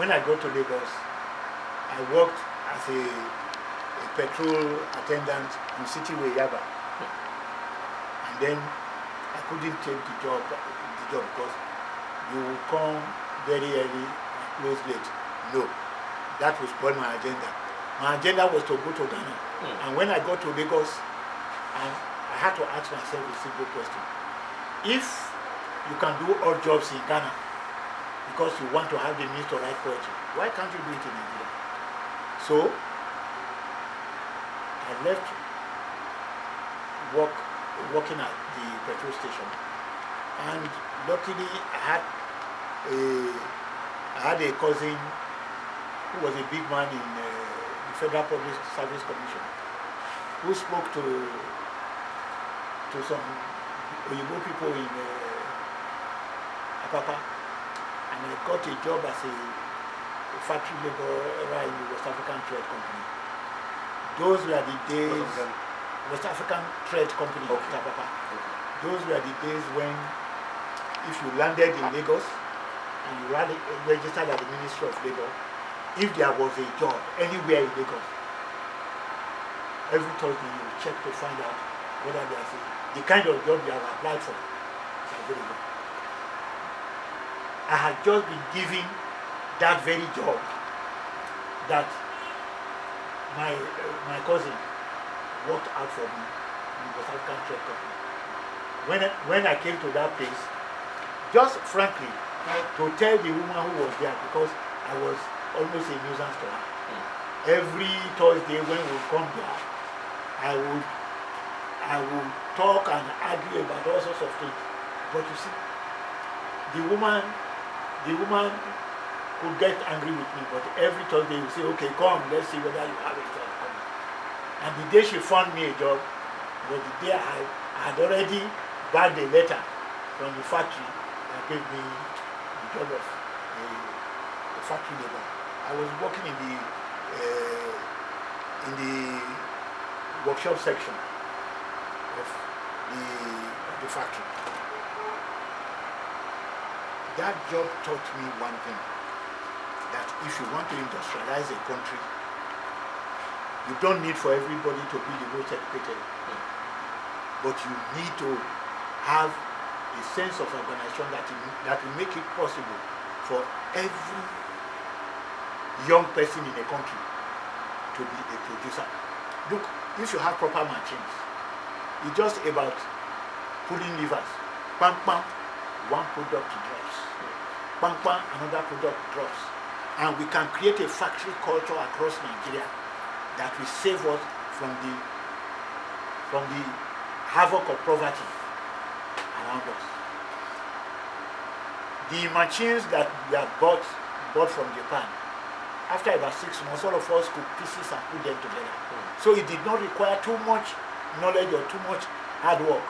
when I got to Lagos, I worked as a petrol attendant in Cityway Yaba. And then I couldn't take the job because you will come very early and close late. No, that would spoil my agenda. My agenda was to go to Ghana. And when I got to Lagos, I had to ask myself a simple question. If you can do odd jobs in Ghana because you want to have the means to write poetry, why can't you do it in Nigeria? So I left working at the petrol station, and luckily I had a cousin who was a big man in the Federal Public Service Commission, who spoke to some Oyibo people in Apapa, and I got a job as a factory laborer in the West African Trade Company. Those were the days, West African Trade Company, Apapa. Those were the days when if you landed in Lagos and you registered at the Ministry of Labor, if there was a job anywhere in Lagos, every Thursday you check to find out whether there's the kind of job you have applied for is available. I had just been given that very job that my cousin worked out for me in the West African Trade Company. When I came to that place, just frankly, to tell the woman who was there, because I was almost a nuisance to her. Every Thursday when we come there, I would talk and argue about all sorts of things. But you see, the woman could get angry with me, but every Thursday you say, okay, come, let's see whether you have a job coming. And the day she found me a job was the day I had already bagged a letter from the factory that gave me the job of a factory labor. I was working in the workshop section of the factory. That job taught me one thing, that if you want to industrialize a country, you don't need for everybody to be the most educated, but you need to have a sense of organization that will make it possible for every young person in a country to be a producer. Look, if you have proper machines, it's just about pulling levers. Bang, bang, one product drops. Bang, bang, another product drops. And we can create a factory culture across Nigeria that will save us from the havoc of poverty around us. The machines that we have bought from Japan, after about 6 months, all of us could pieces and put them together. So it did not require too much knowledge or too much hard work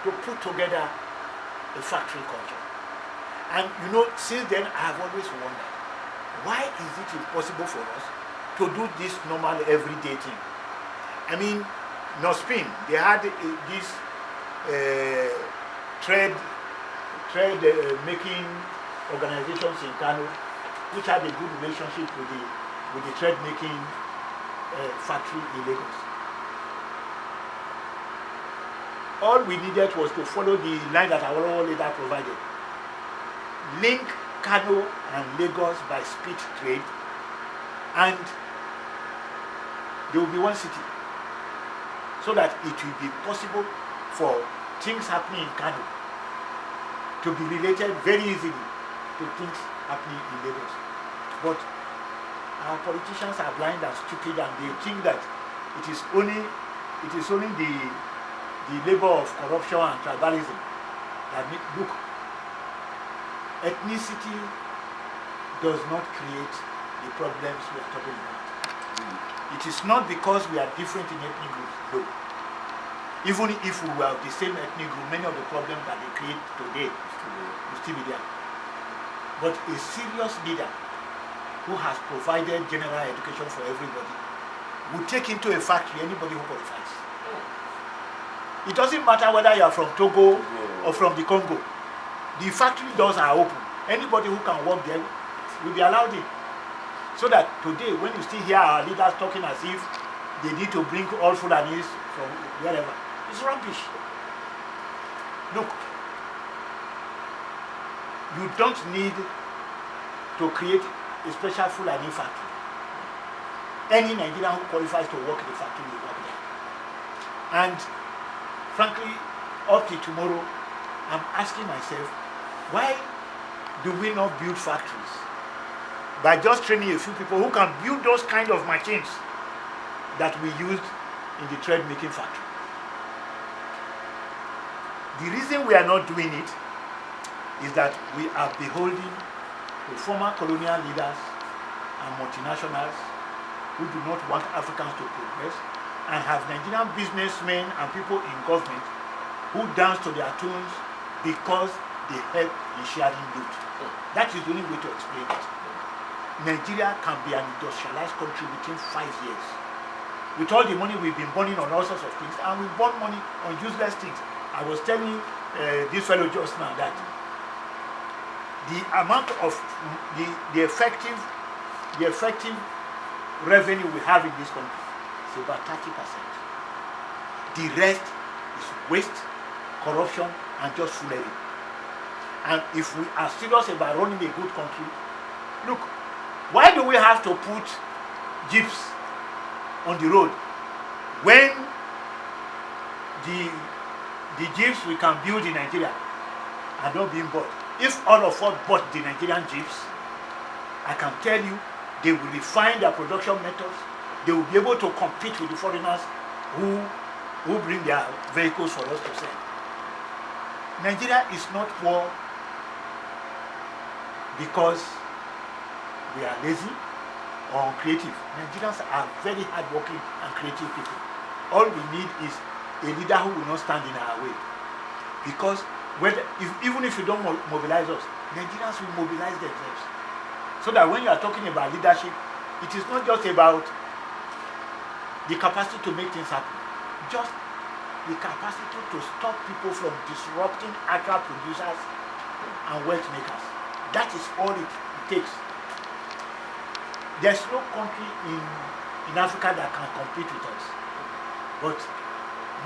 to put together a factory culture. And you know, since then I have always wondered, why is it impossible for us to do this normal everyday thing? I mean, Nospin, they had this trade making organizations in Kano, which had a good relationship with the trade making factory in Lagos. All we needed was to follow the line that AWOLOWO later provided. Link Kano and Lagos by speed trade, and there will be one city, so that it will be possible for things happening in Kano to be related very easily to things happening in Lagos. But our politicians are blind and stupid, and they think that it is only the labor of corruption and tribalism that look. Ethnicity does not create the problems we are talking about. It is not because we are different in ethnic groups, no. Even if we were of the same ethnic group, many of the problems that they create today will still be there. But a serious leader who has provided general education for everybody would take into a factory anybody who qualifies. It doesn't matter whether you are from Togo or from the Congo. The factory doors are open. Anybody who can work there will be allowed in. So that today, when you still hear our leaders talking as if they need to bring all Fulanis from wherever, it's rubbish. Look, you don't need to create a special Fulani factory. Any Nigerian who qualifies to work in the factory will work there. And frankly, up to tomorrow, I'm asking myself, why do we not build factories by just training a few people who can build those kind of machines that we used in the thread making factory? The reason we are not doing it is that we are beholden to former colonial leaders and multinationals who do not want Africans to progress, and have Nigerian businessmen and people in government who dance to their tunes because they help in sharing loot. That is the only way to explain it. Nigeria can be an industrialized country within 5 years. With all the money we've been burning on all sorts of things, and we burn money on useless things. I was telling this fellow just now that the amount of the effective revenue we have in this country is about 30%. The rest is waste, corruption, and just foolery. And if we are serious about running a good country, look, why do we have to put jeeps on the road when the jeeps we can build in Nigeria are not being bought? If all of us bought the Nigerian jeeps, I can tell you they will refine their production methods. They will be able to compete with the foreigners who bring their vehicles for us to sell. Nigeria is not poor because we are lazy or uncreative. Nigerians are very hardworking and creative people. All we need is a leader who will not stand in our way. Because even if you don't mobilize us, Nigerians will mobilize themselves. So that when you are talking about leadership, it is not just about the capacity to make things happen, just the capacity to stop people from disrupting actual producers and wealth makers. That is all it takes. There's no country in Africa that can compete with us. But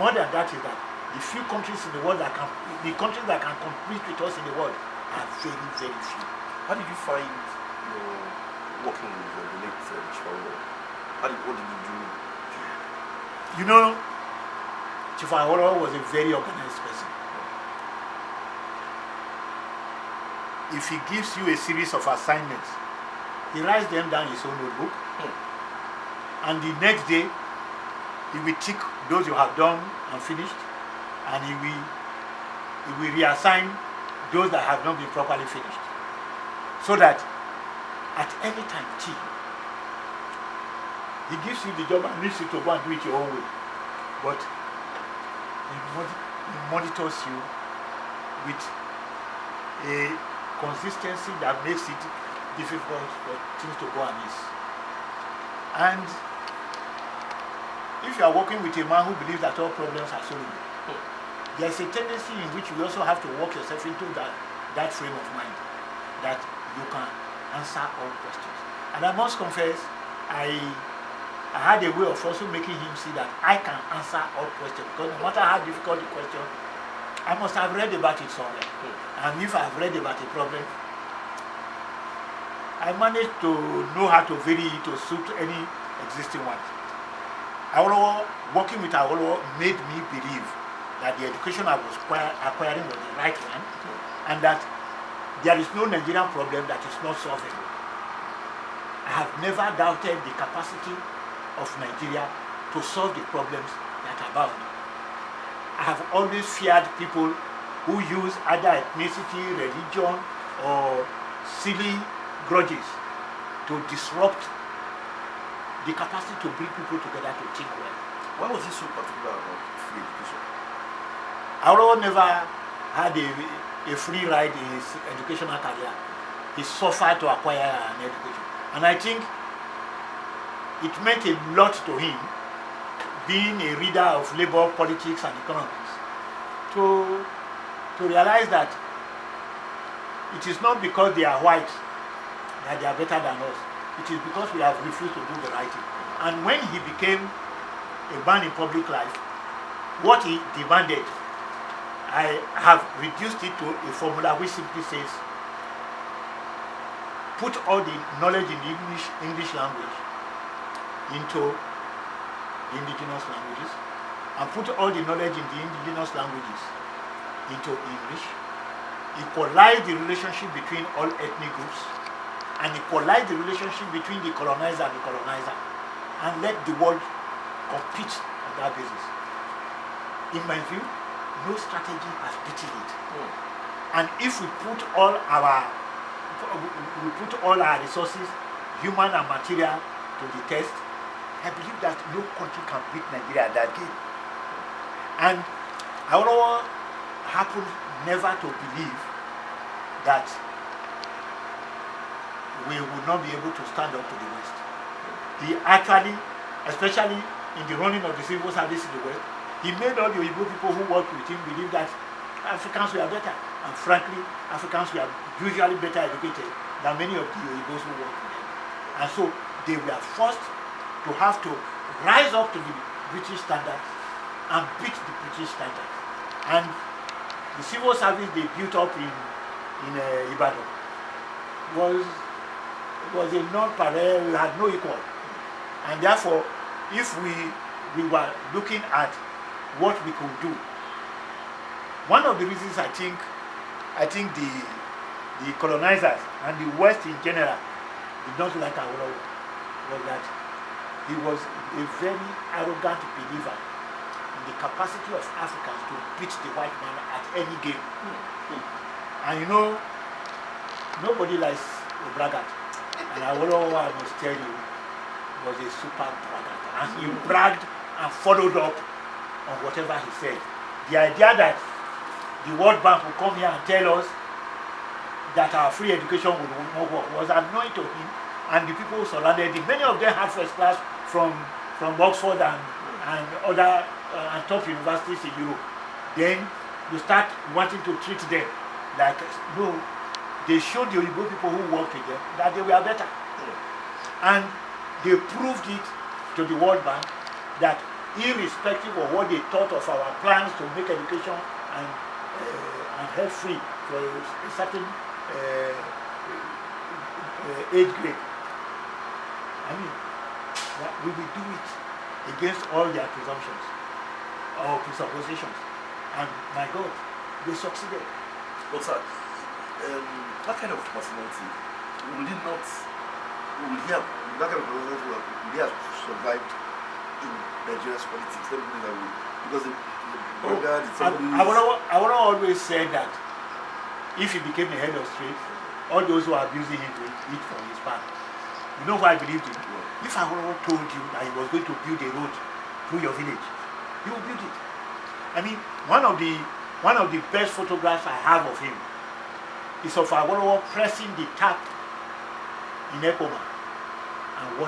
more than that is that the few countries in the world that can compete with us in the world are very, very few. How did you find working with the late Chifawo? What did you do? You know, Chifawo was a very organized person. If he gives you a series of assignments, he writes them down in his own notebook, and the next day he will tick those you have done and finished, and he will reassign those that have not been properly finished. So that at any time he gives you the job and needs you to go and do it your own way. But he monitors you with a consistency that makes it difficult for things to go amiss. And if you are working with a man who believes that all problems are solvable, there's a tendency in which you also have to work yourself into that frame of mind, that you can answer all questions. And I must confess, I had a way of also making him see that I can answer all questions, because no matter how difficult the question, I must have read about it somewhere. And if I've read about a problem, I managed to know how to vary it to suit any existing one. AWOLOWO, working with AWOLOWO made me believe that the education I was acquiring was the right one, and that there is no Nigerian problem that is not solvable. I have never doubted the capacity of Nigeria to solve the problems that are bound. I have always feared people who use either ethnicity, religion, or silly grudges to disrupt the capacity to bring people together to think well. Why was he so particular about free education? AWOLOWO never had a free ride in his educational career. He suffered to acquire an education. And I think it meant a lot to him, being a reader of labor, politics, and economics, to realize that it is not because they are white that they are better than us. It is because we have refused to do the right thing. And when he became a man in public life, what he demanded, I have reduced it to a formula which simply says, put all the knowledge in the English language into the indigenous languages, and put all the knowledge in the indigenous languages into English, equalize the relationship between all ethnic groups, and equalize the relationship between the colonizer and the colonizer, and let the world compete on that basis. In my view, no strategy has beaten it. And if we put all our resources, human and material, to the test, I believe that no country can beat Nigeria at that game. And AWOLOWO happened never to believe that we would not be able to stand up to the West. He actually, especially in the running of the civil service in the West, he made all the Igbo people who worked with him believe that Africans were better. And frankly, Africans were usually better educated than many of the Igbos who worked with them. And so they were forced to have to rise up to the British standards and beat the British standards. And the civil service they built up in Ibadan was a non-parallel, had no equal. And therefore, if we were looking at what we could do, one of the reasons I think the colonizers and the West in general did not like AWOLOWO was that he was a very arrogant believer in the capacity of Africans to beat the white man at any game. And you know, nobody likes a braggart. And AWOLOWO, I must tell you, was a super braggart. And he bragged and followed up on whatever he said. The idea that the World Bank will come here and tell us that our free education would not work was annoying to him and the people who surrounded him. Many of them had first class from Oxford and other and top universities in Europe. Then you start wanting to treat them like, no, they showed the Igbo people who worked with them that they were better. And they proved it to the World Bank that irrespective of what they thought of our plans to make education and health free for a certain age grade, I mean, we will do it against all their presumptions or presuppositions. And my God, they succeeded. But sir, that kind of personality, would he have survived in Nigeria's politics? Let me put it that way. Because I always said that if he became the head of state, all those who are abusing him will eat from his part. You know why I believed him? Yeah. If AWOLOWO told you that he was going to build a road through your village, he will build it. I mean, one of the best photographs I have of him is of AWOLOWO pressing the tap in Ekoma and